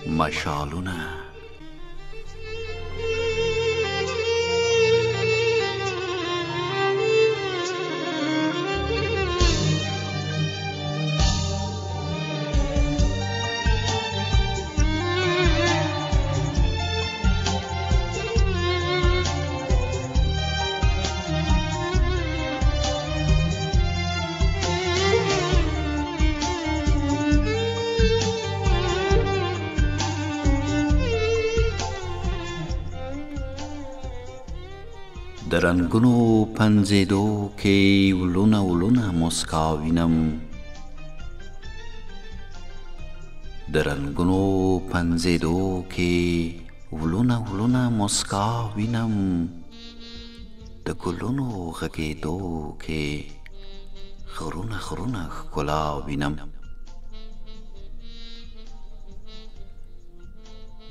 مشالونه د رنګونو پنځېدو کې ولونه ولونه مسکا وینم د رنګونو پنځېدو کې ولونه ولونه مسکا وینم د ګلونو غږېدو کې غرونه غرونه ښکلا وینم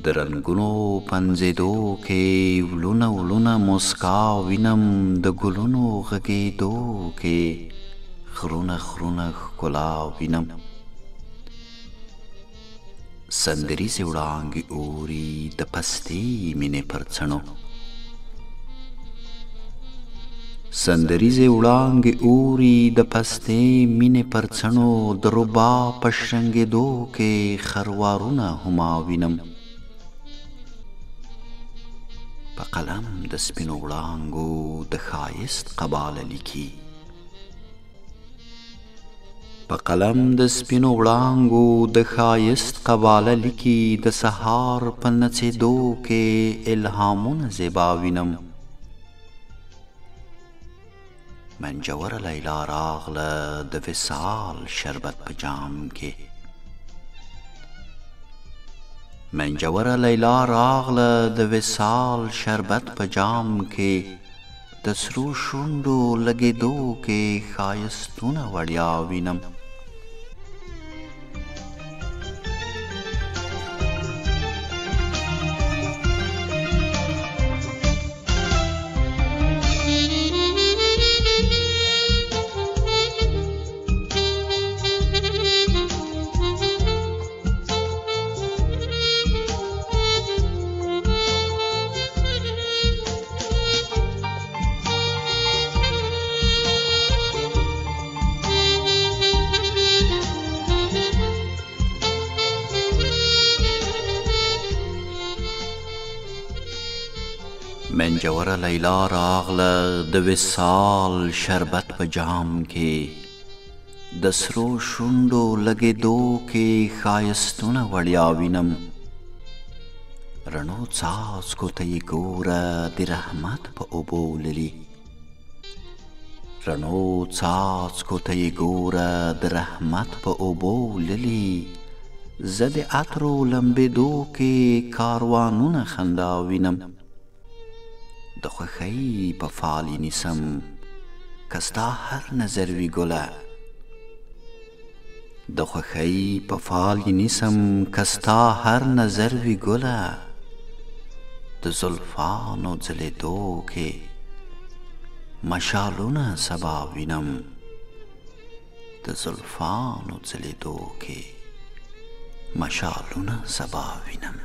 د رنګونو پنځېدو کې ولونه ولونه مسکا وینم د ګلونو غږېدو کې غرونه غرونه ښکلا وینم سندریزې وړانګې اوري د پستې مینې پر څڼو سندریزې وړانګې اوري د پستې مینې پر څڼو د ربا په شرنګېدو کې خروارونه هما وینم په قلم د سپینو وړانګو د ښایست قباله لیکي په قلم د سپینو وړانګو د ښایست قباله لیکي د سهار په نڅېدو کې الهامونه زیبا وینم منجوره لیلا راغله د وصال شربت په جام کې منجوره لیلا راغله د وصال شربت په جام کې د سرو شونډو لګېدو کې ښایستونه وړیا وینم منجوره لیلا راغله د وصال شربت په جام کې د سرو شونډو لګېدو کې ښایستونه وړیا وینم رڼو څاڅکو ته یې ګوره د رحمت په اوبو للي رڼو څاڅکو ته یې ګوره د رحمت په اوبو للي زه د عطرو لمبېدو کې کاروانونه خندا وینم د خوښۍ په فال یې نیسم که ستا هر نظر وي ګله د خوښۍ په فال یې نیسم که ستا هر نظر وي ګله د زلفانو ځلېدو کې مشالونه سبا وینم د زلفانو ځلېدو کې مشالونه سبا وینم